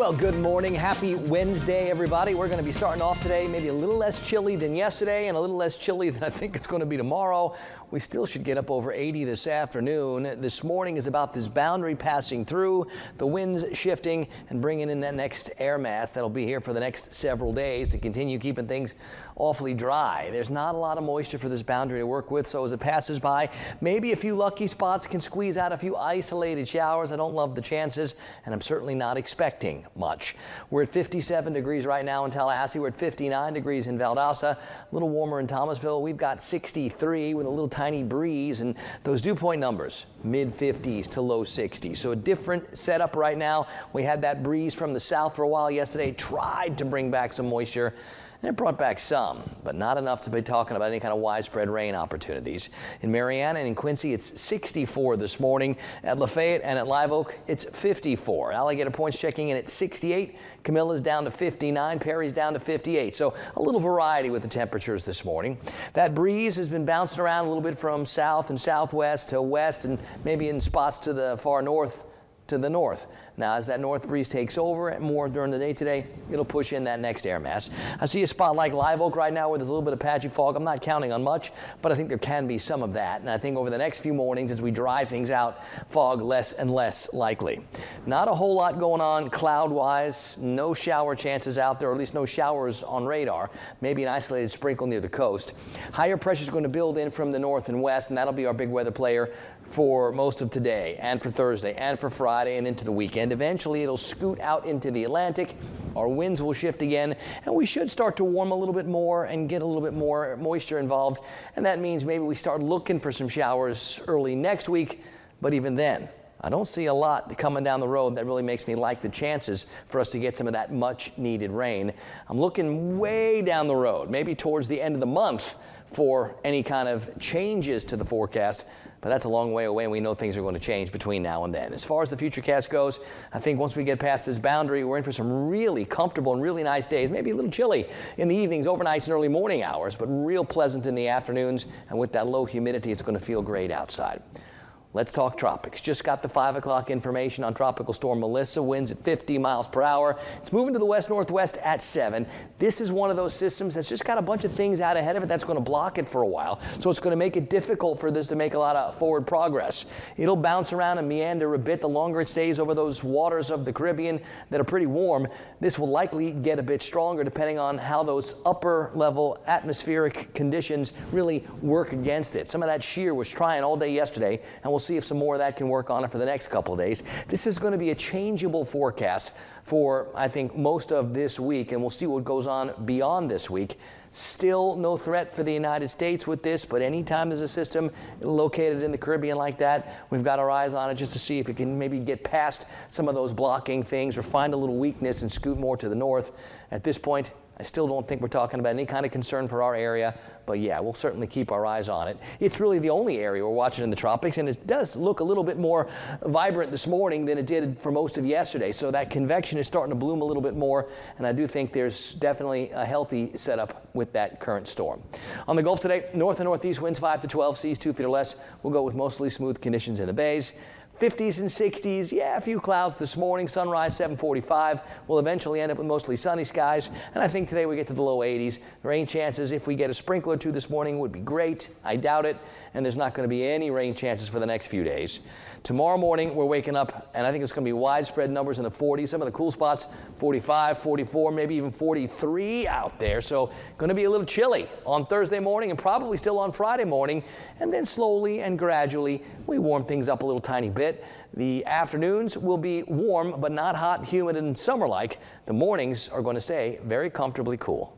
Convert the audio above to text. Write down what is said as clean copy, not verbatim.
Well, good morning. Happy Wednesday, everybody. We're going to be starting off today maybe a little less chilly than yesterday and a little less chilly than I think it's going to be tomorrow. We still should get up over 80 this afternoon. This morning is about this boundary passing through, the winds shifting and bringing in that next air mass that'll be here for the next several days to continue keeping things awfully dry. There's not a lot of moisture for this boundary to work with, so as it passes by, maybe a few lucky spots can squeeze out a few isolated showers. I don't love the chances, and I'm certainly not expecting much. We're at 57 degrees right now in Tallahassee. We're at 59 degrees in Valdosta. A little warmer in Thomasville. We've got 63 with a little tiny breeze, and those dew point numbers mid 50s to low 60s. So a different setup right now. We had that breeze from the south for a while yesterday, tried to bring back some moisture. And it brought back some, but not enough to be talking about any kind of widespread rain opportunities. In Marianna and in Quincy, it's 64 this morning. At Lafayette and at Live Oak, it's 54. Alligator Point's checking in at 68. Camilla's down to 59. Perry's down to 58. So a little variety with the temperatures this morning. That breeze has been bouncing around a little bit from south and southwest to west and maybe in spots to the far north to the north. Now, as that north breeze takes over more during the day today, it'll push in that next air mass. I see a spot like Live Oak right now where there's a little bit of patchy fog. I'm not counting on much, but I think there can be some of that. And I think over the next few mornings, as we dry things out, fog less and less likely. Not a whole lot going on cloud-wise. No shower chances out there, or at least no showers on radar. Maybe an isolated sprinkle near the coast. Higher pressure is going to build in from the north and west, and that'll be our big weather player for most of today and for Thursday and for Friday and into the weekend. Eventually, it'll scoot out into the Atlantic. Our winds will shift again, and we should start to warm a little bit more and get a little bit more moisture involved. And that means maybe we start looking for some showers early next week. But even then, I don't see a lot coming down the road that really makes me like the chances for us to get some of that much needed rain. I'm looking way down the road, maybe towards the end of the month for any kind of changes to the forecast. But that's a long way away, and we know things are going to change between now and then. As far as the futurecast goes, I think once we get past this boundary, we're in for some really comfortable and really nice days. Maybe a little chilly in the evenings, overnights, and early morning hours, but real pleasant in the afternoons. And with that low humidity, it's going to feel great outside. Let's talk tropics. Just got the 5 o'clock information on Tropical Storm Melissa. Winds at 50 miles per hour. It's moving to the west-northwest at 7. This is one of those systems that's just got a bunch of things out ahead of it that's going to block it for a while. So it's going to make it difficult for this to make a lot of forward progress. It'll bounce around and meander a bit. The longer it stays over those waters of the Caribbean that are pretty warm, this will likely get a bit stronger depending on how those upper-level atmospheric conditions really work against it. Some of that shear was trying all day yesterday, and we'll see if some more of that can work on it for the next couple of days. This is going to be a changeable forecast for, I think, most of this week, and we'll see what goes on beyond this week. Still no threat for the United States with this, but anytime there's a system located in the Caribbean like that, we've got our eyes on it just to see if it can maybe get past some of those blocking things or find a little weakness and scoot more to the north. At this point, I still don't think we're talking about any kind of concern for our area, but yeah, we'll certainly keep our eyes on it. It's really the only area we're watching in the tropics, and it does look a little bit more vibrant this morning than it did for most of yesterday. So that convection is starting to bloom a little bit more, and I do think there's definitely a healthy setup with that current storm. On the Gulf today, north and northeast winds 5 to 12, seas 2 feet or less. We'll go with mostly smooth conditions in the bays. 50s and 60s, yeah, a few clouds this morning. Sunrise 7:45. We'll eventually end up with mostly sunny skies. And I think today we get to the low 80s. Rain chances, if we get a sprinkler or two this morning, would be great. I doubt it. And there's not going to be any rain chances for the next few days. Tomorrow morning, we're waking up, and I think it's going to be widespread numbers in the 40s. Some of the cool spots, 45, 44, maybe even 43 out there. So going to be a little chilly on Thursday morning and probably still on Friday morning. And then slowly and gradually, we warm things up a little tiny bit. The afternoons will be warm, but not hot, humid, and summer-like. The mornings are going to stay very comfortably cool.